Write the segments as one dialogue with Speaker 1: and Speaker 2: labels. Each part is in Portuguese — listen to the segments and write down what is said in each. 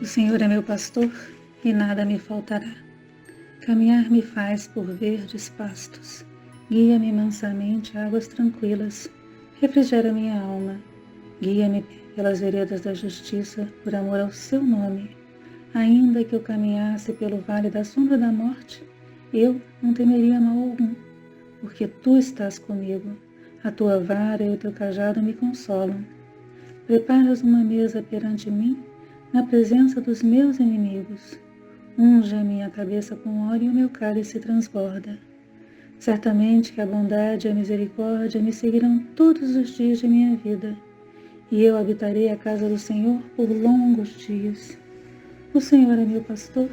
Speaker 1: O Senhor é meu pastor e nada me faltará. Caminhar me faz por verdes pastos. Guia-me mansamente a águas tranquilas. Refrigera minha alma. Guia-me pelas veredas da justiça, por amor ao seu nome. Ainda que eu caminhasse pelo vale da sombra da morte, eu não temeria mal algum, porque tu estás comigo. A tua vara e o teu cajado me consolam. Preparas uma mesa perante mim, na presença dos meus inimigos. Unge a minha cabeça com óleo e o meu cálice transborda. Certamente que a bondade e a misericórdia me seguirão todos os dias de minha vida, e eu habitarei a casa do Senhor por longos dias. O Senhor é meu pastor,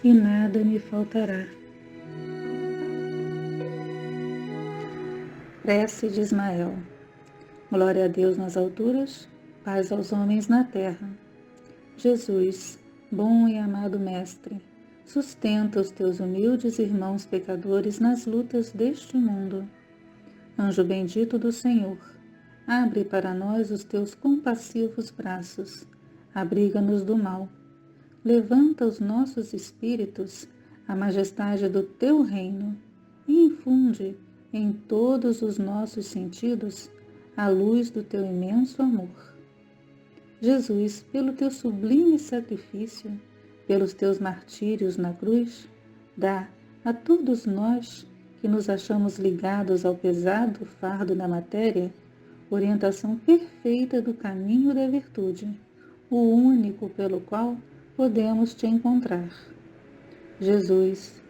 Speaker 1: e nada me faltará. Prece de Ismael. Glória a Deus nas alturas, paz aos homens na terra. Jesus, bom e amado Mestre, sustenta os teus humildes irmãos pecadores nas lutas deste mundo. Anjo bendito do Senhor, abre para nós os teus compassivos braços, abriga-nos do mal. Levanta os nossos espíritos à majestade do teu reino e infunde em todos os nossos sentidos a luz do teu imenso amor. Jesus, pelo teu sublime sacrifício, pelos teus martírios na cruz, dá a todos nós que nos achamos ligados ao pesado fardo da matéria, orientação perfeita do caminho da virtude, o único pelo qual podemos te encontrar. Jesus,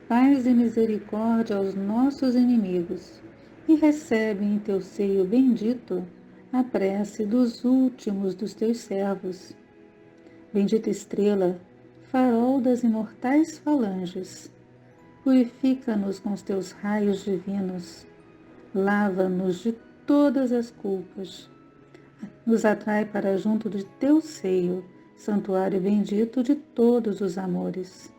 Speaker 1: paz e misericórdia aos nossos inimigos, e recebe em teu seio bendito a prece dos últimos dos teus servos. Bendita estrela, farol das imortais falanges, purifica-nos com os teus raios divinos, lava-nos de todas as culpas, nos atrai para junto de teu seio, santuário bendito de todos os amores.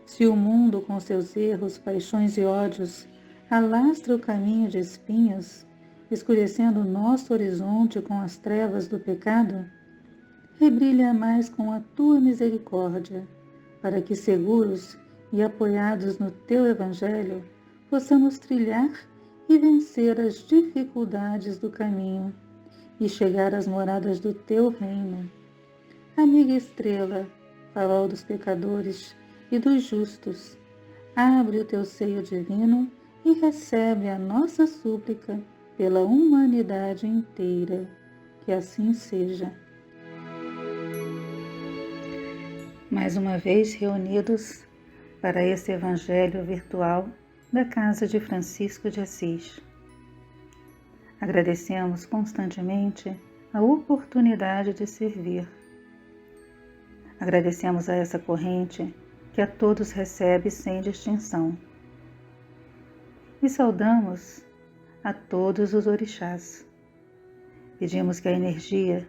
Speaker 1: Se o mundo com seus erros, paixões e ódios alastra o caminho de espinhos, escurecendo o nosso horizonte com as trevas do pecado, rebrilha mais com a tua misericórdia, para que seguros e apoiados no teu Evangelho, possamos trilhar e vencer as dificuldades do caminho e chegar às moradas do teu reino. Amiga estrela, farol dos pecadores e dos justos, abre o teu seio divino e recebe a nossa súplica pela humanidade inteira. Que assim seja. Mais uma vez reunidos para esse Evangelho virtual da Casa de Francisco de Assis. Agradecemos constantemente a oportunidade de servir. Agradecemos a essa corrente que a todos recebe sem distinção. E saudamos a todos os orixás. Pedimos que a energia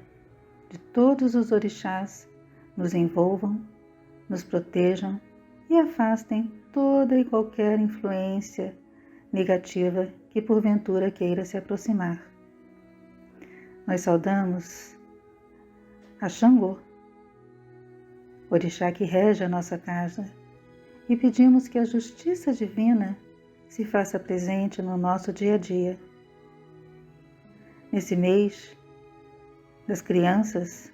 Speaker 1: de todos os orixás nos envolvam, nos protejam e afastem toda e qualquer influência negativa que porventura queira se aproximar. Nós saudamos a Xangô, orixá que rege a nossa casa, e pedimos que a justiça divina se faça presente no nosso dia a dia. Nesse mês das crianças,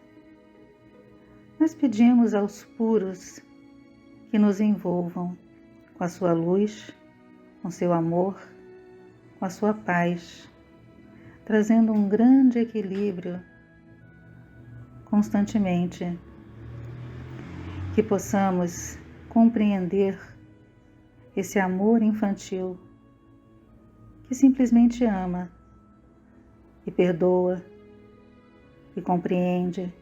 Speaker 1: nós pedimos aos puros que nos envolvam com a sua luz, com seu amor, com a sua paz, trazendo um grande equilíbrio constantemente, que possamos compreender esse amor infantil que simplesmente ama e perdoa e compreende,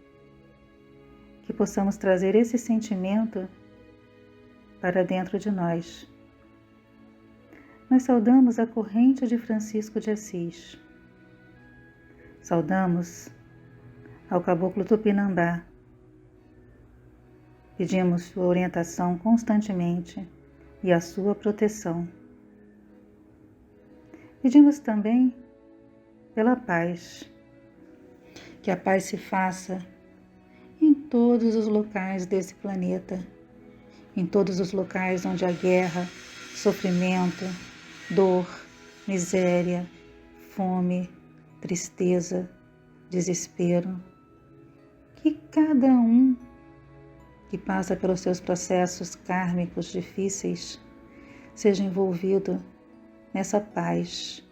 Speaker 1: que possamos trazer esse sentimento para dentro de nós. Nós saudamos a corrente de Francisco de Assis. Saudamos ao Caboclo Tupinambá. Pedimos sua orientação constantemente e a sua proteção. Pedimos também pela paz, que a paz se faça em todos os locais desse planeta, em todos os locais onde há guerra, sofrimento, dor, miséria, fome, tristeza, desespero. Que cada um que passa pelos seus processos kármicos difíceis seja envolvido nessa paz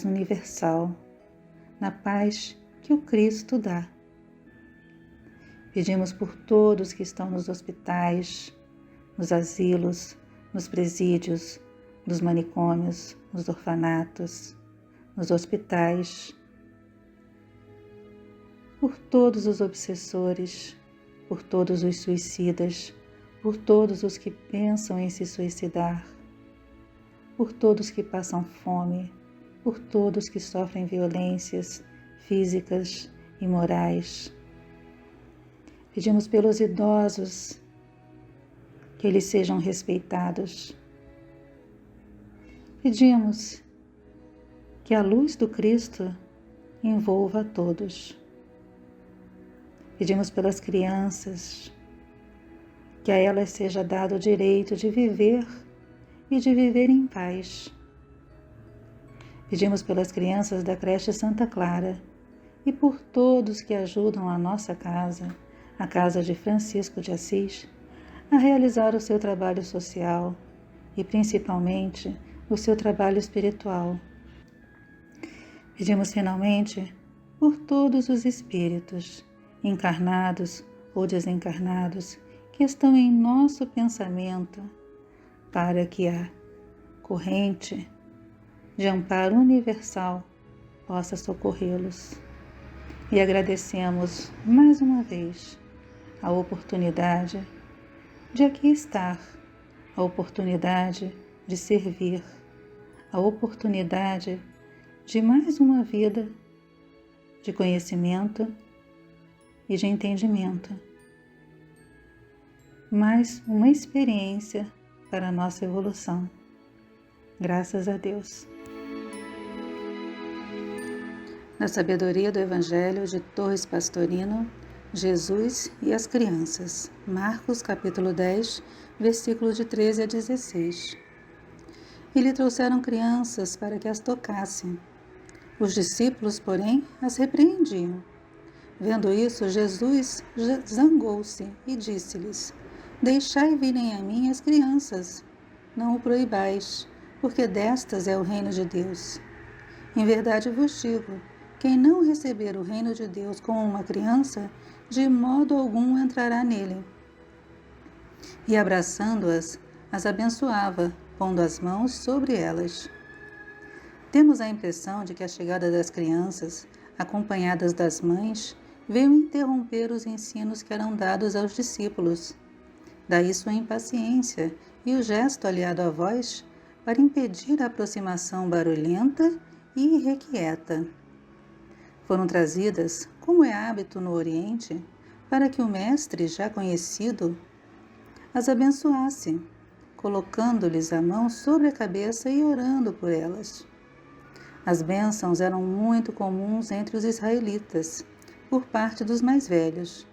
Speaker 1: universal, na paz que o Cristo dá. Pedimos por todos que estão nos hospitais, nos asilos, nos presídios, nos manicômios, nos orfanatos, nos hospitais, por todos os obsessores, por todos os suicidas, por todos os que pensam em se suicidar, por todos que passam fome, por todos que sofrem violências físicas e morais. Pedimos pelos idosos que eles sejam respeitados. Pedimos que a luz do Cristo envolva a todos. Pedimos pelas crianças que a elas seja dado o direito de viver e de viver em paz. Pedimos pelas crianças da creche Santa Clara e por todos que ajudam a nossa casa, a casa de Francisco de Assis, a realizar o seu trabalho social e principalmente o seu trabalho espiritual. Pedimos finalmente por todos os espíritos, encarnados ou desencarnados, que estão em nosso pensamento, para que a corrente de amparo universal possa socorrê-los. E agradecemos mais uma vez a oportunidade de aqui estar, a oportunidade de servir, a oportunidade de mais uma vida de conhecimento e de entendimento, mais uma experiência para a nossa evolução. Graças a Deus. Na sabedoria do Evangelho de Torres Pastorino, Jesus e as crianças. Marcos capítulo 10, versículos de 13 a 16. E lhe trouxeram crianças para que as tocassem. Os discípulos, porém, as repreendiam. Vendo isso, Jesus zangou-se e disse-lhes: Deixai virem a mim as crianças, não o proibais, porque destas é o reino de Deus. Em verdade vos digo, quem não receber o reino de Deus como uma criança, de modo algum entrará nele. E abraçando-as, as abençoava, pondo as mãos sobre elas. Temos a impressão de que a chegada das crianças, acompanhadas das mães, veio interromper os ensinos que eram dados aos discípulos. Daí sua impaciência e o gesto aliado à voz para impedir a aproximação barulhenta e irrequieta. Foram trazidas, como é hábito no Oriente, para que o mestre, já conhecido, as abençoasse, colocando-lhes a mão sobre a cabeça e orando por elas. As bênçãos eram muito comuns entre os israelitas, por parte dos mais velhos.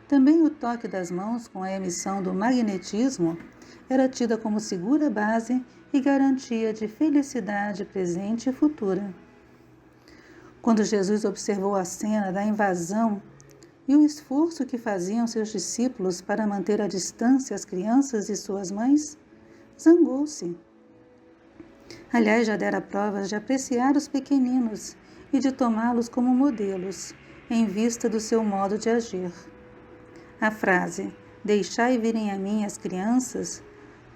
Speaker 1: Também o toque das mãos com a emissão do magnetismo era tida como segura base e garantia de felicidade presente e futura. Quando Jesus observou a cena da invasão e o esforço que faziam seus discípulos para manter à distância as crianças e suas mães, zangou-se. Aliás, já dera provas de apreciar os pequeninos e de tomá-los como modelos, em vista do seu modo de agir. A frase, deixai virem a mim as crianças,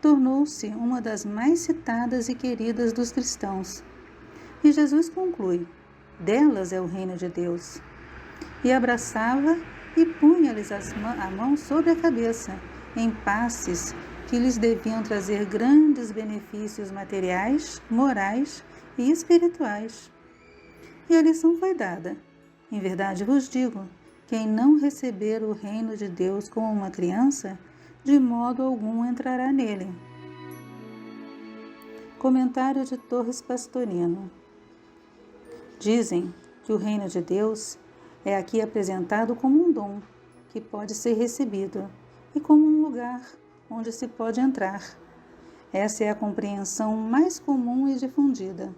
Speaker 1: tornou-se uma das mais citadas e queridas dos cristãos. E Jesus conclui, delas é o reino de Deus. E abraçava e punha-lhes a mão sobre a cabeça, em passes que lhes deviam trazer grandes benefícios materiais, morais e espirituais. E a lição foi dada. Em verdade vos digo, quem não receber o reino de Deus como uma criança, de modo algum entrará nele. Comentário de Torres Pastorino. Dizem que o reino de Deus é aqui apresentado como um dom, que pode ser recebido e como um lugar onde se pode entrar. Essa é a compreensão mais comum e difundida.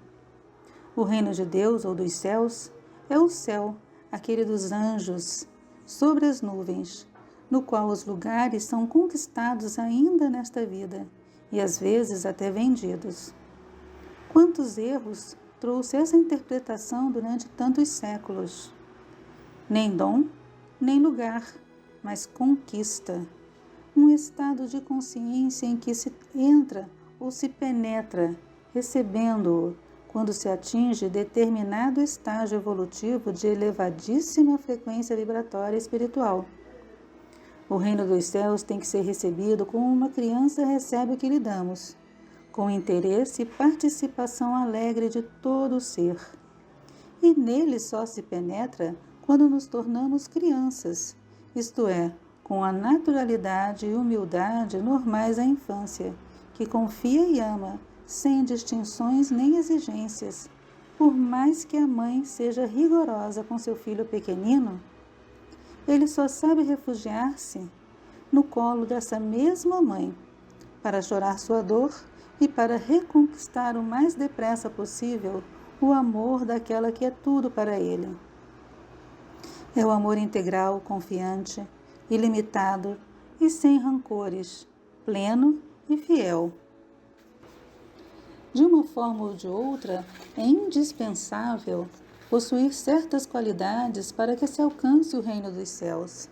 Speaker 1: O reino de Deus ou dos céus é o céu, aquele dos anjos, sobre as nuvens, no qual os lugares são conquistados ainda nesta vida e às vezes até vendidos. Quantos erros trouxe essa interpretação durante tantos séculos? Nem dom, nem lugar, mas conquista. Um estado de consciência em que se entra ou se penetra, recebendo-o, quando se atinge determinado estágio evolutivo de elevadíssima frequência vibratória espiritual. O reino dos céus tem que ser recebido como uma criança recebe o que lhe damos, com interesse e participação alegre de todo o ser. E nele só se penetra quando nos tornamos crianças, isto é, com a naturalidade e humildade normais à infância, que confia e ama, sem distinções nem exigências. Por mais que a mãe seja rigorosa com seu filho pequenino, ele só sabe refugiar-se no colo dessa mesma mãe, para chorar sua dor e para reconquistar o mais depressa possível o amor daquela que é tudo para ele. É o amor integral, confiante, ilimitado e sem rancores, pleno e fiel. De uma forma ou de outra, é indispensável possuir certas qualidades para que se alcance o reino dos céus.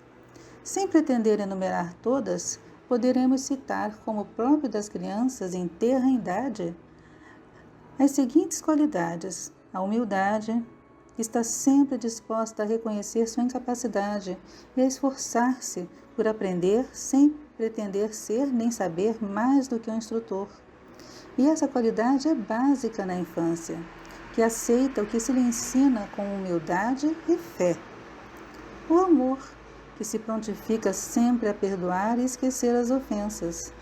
Speaker 1: Sem pretender enumerar todas, poderemos citar como próprio das crianças em tenra idade as seguintes qualidades: a humildade, que está sempre disposta a reconhecer sua incapacidade e a esforçar-se por aprender sem pretender ser nem saber mais do que um instrutor. E essa qualidade é básica na infância, que aceita o que se lhe ensina com humildade e fé. O amor, que se prontifica sempre a perdoar e esquecer as ofensas.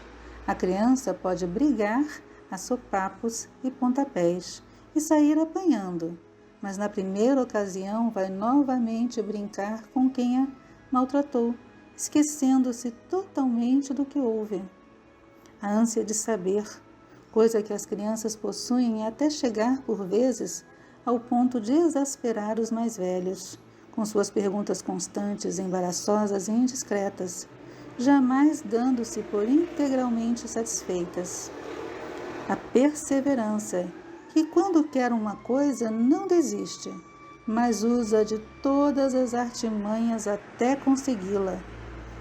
Speaker 1: A criança pode brigar a sopapos e pontapés e sair apanhando, mas na primeira ocasião vai novamente brincar com quem a maltratou, esquecendo-se totalmente do que houve. A ânsia de saber, coisa que as crianças possuem até chegar, por vezes, ao ponto de exasperar os mais velhos, com suas perguntas constantes, embaraçosas e indiscretas, jamais dando-se por integralmente satisfeitas. A perseverança, que quando quer uma coisa não desiste, mas usa de todas as artimanhas até consegui-la,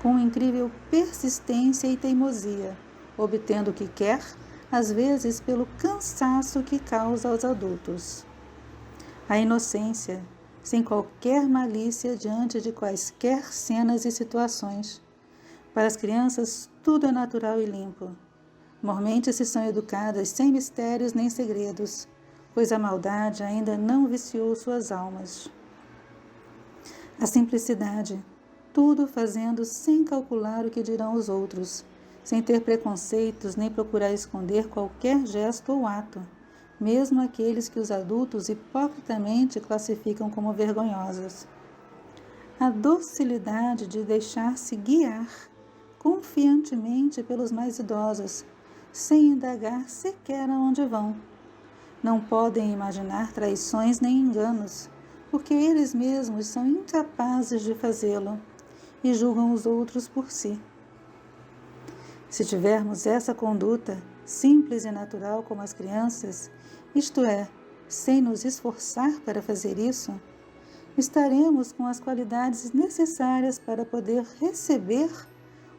Speaker 1: com incrível persistência e teimosia, obtendo o que quer, às vezes pelo cansaço que causa aos adultos. A inocência, sem qualquer malícia diante de quaisquer cenas e situações. Para as crianças, tudo é natural e limpo. Mormente se são educadas sem mistérios nem segredos, pois a maldade ainda não viciou suas almas. A simplicidade, tudo fazendo sem calcular o que dirão os outros, sem ter preconceitos nem procurar esconder qualquer gesto ou ato, mesmo aqueles que os adultos hipocritamente classificam como vergonhosos. A docilidade de deixar-se guiar confiantemente pelos mais idosos, sem indagar sequer aonde vão. Não podem imaginar traições nem enganos, porque eles mesmos são incapazes de fazê-lo e julgam os outros por si. Se tivermos essa conduta, simples e natural como as crianças, isto é, sem nos esforçar para fazer isso, estaremos com as qualidades necessárias para poder receber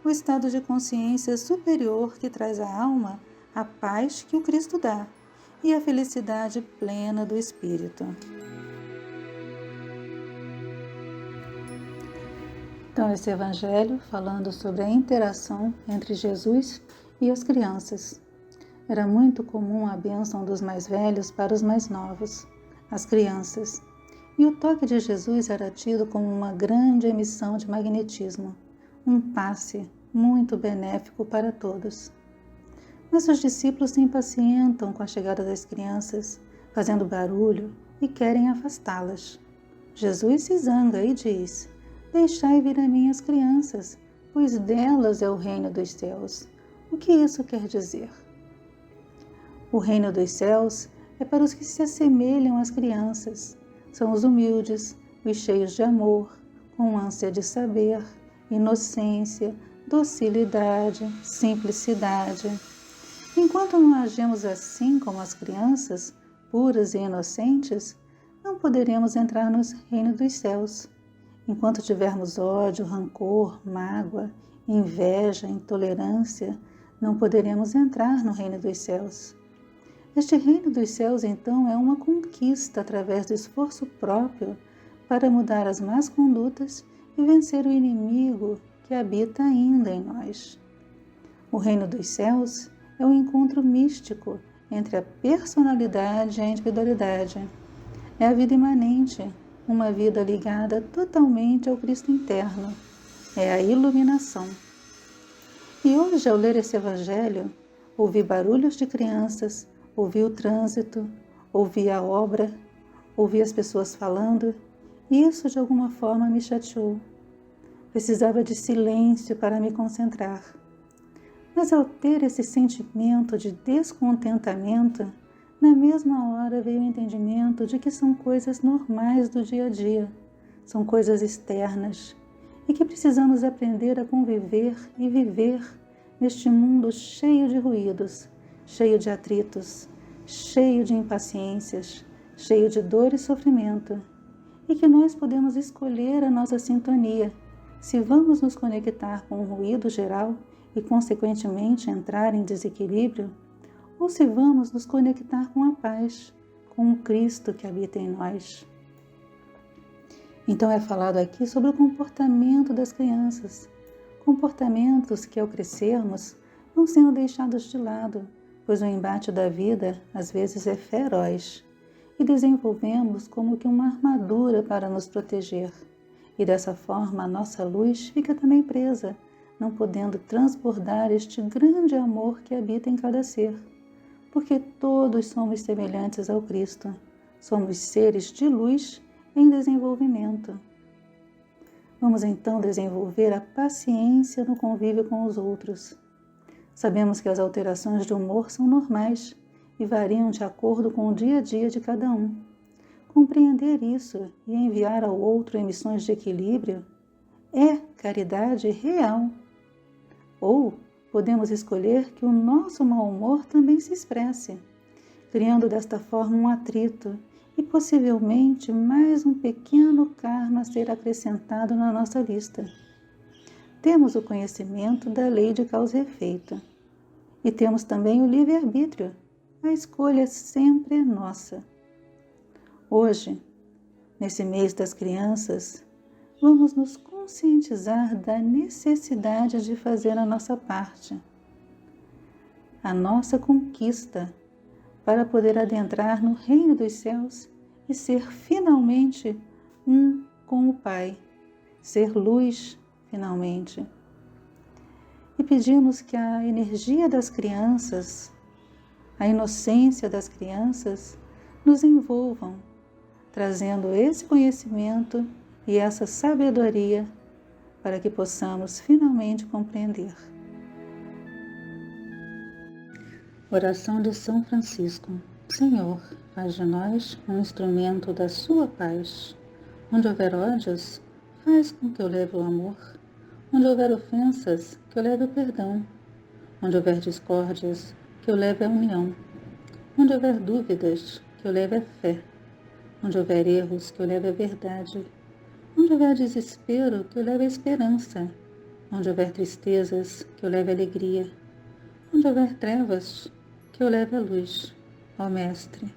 Speaker 1: o estado de consciência superior que traz à alma a paz que o Cristo dá e a felicidade plena do Espírito. Então, esse evangelho falando sobre a interação entre Jesus e as crianças. Era muito comum a bênção dos mais velhos para os mais novos, as crianças. E o toque de Jesus era tido como uma grande emissão de magnetismo, um passe muito benéfico para todos. Mas os discípulos se impacientam com a chegada das crianças, fazendo barulho e querem afastá-las. Jesus se zanga e diz: Deixai vir a mim as crianças, pois delas é o reino dos céus. O que isso quer dizer? O reino dos céus é para os que se assemelham às crianças. São os humildes, os cheios de amor, com ânsia de saber, inocência, docilidade, simplicidade. Enquanto não agimos assim como as crianças, puras e inocentes, não poderemos entrar no reino dos céus. Enquanto tivermos ódio, rancor, mágoa, inveja, intolerância, não poderemos entrar no reino dos céus. Este reino dos céus, então, é uma conquista através do esforço próprio para mudar as más condutas e vencer o inimigo que habita ainda em nós. O reino dos céus é um encontro místico entre a personalidade e a individualidade. É a vida imanente, uma vida ligada totalmente ao Cristo interno. É a iluminação. E hoje, ao ler esse evangelho, ouvi barulhos de crianças, ouvi o trânsito, ouvi a obra, ouvi as pessoas falando, e isso de alguma forma me chateou. Precisava de silêncio para me concentrar. Mas ao ter esse sentimento de descontentamento, na mesma hora veio o entendimento de que são coisas normais do dia a dia, são coisas externas, e que precisamos aprender a conviver e viver neste mundo cheio de ruídos, cheio de atritos, cheio de impaciências, cheio de dor e sofrimento, e que nós podemos escolher a nossa sintonia, se vamos nos conectar com o ruído geral e, consequentemente, entrar em desequilíbrio, ou se vamos nos conectar com a paz, com o Cristo que habita em nós. Então é falado aqui sobre o comportamento das crianças, comportamentos que ao crescermos vão sendo deixados de lado, pois o embate da vida às vezes é feroz, e desenvolvemos como que uma armadura para nos proteger, e dessa forma a nossa luz fica também presa, não podendo transbordar este grande amor que habita em cada ser, porque todos somos semelhantes ao Cristo, somos seres de luz em desenvolvimento. Vamos então desenvolver a paciência no convívio com os outros. Sabemos que as alterações de humor são normais e variam de acordo com o dia a dia de cada um. Compreender isso e enviar ao outro emissões de equilíbrio é caridade real. Ou podemos escolher que o nosso mau humor também se expresse, criando desta forma um atrito e possivelmente mais um pequeno karma a ser acrescentado na nossa lista. Temos o conhecimento da lei de causa e efeito. E temos também o livre-arbítrio. A escolha sempre é nossa. Hoje, nesse mês das crianças, vamos nos conscientizar da necessidade de fazer a nossa parte, a nossa conquista, para poder adentrar no reino dos céus e ser finalmente um com o Pai, ser luz finalmente. E pedimos que a energia das crianças, a inocência das crianças, nos envolvam, trazendo esse conhecimento e essa sabedoria para que possamos finalmente compreender. Oração de São Francisco. Senhor, faz de nós um instrumento da sua paz. Onde houver ódios, faz com que eu leve o amor. Onde houver ofensas, que eu leve o perdão. Onde houver discórdias, que eu leve a união. Onde houver dúvidas, que eu leve a fé. Onde houver erros, que eu leve a verdade. Onde houver desespero, que eu leve a esperança. Onde houver tristezas, que eu leve a alegria. Onde houver trevas, que eu leve a luz. Ó Mestre,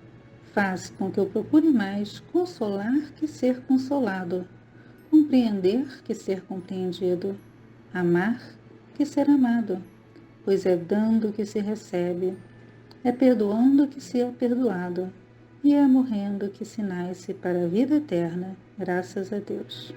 Speaker 1: faz com que eu procure mais consolar que ser consolado, compreender que ser compreendido, amar que ser amado, pois é dando que se recebe, é perdoando que se é perdoado, e é morrendo que se nasce para a vida eterna, graças a Deus.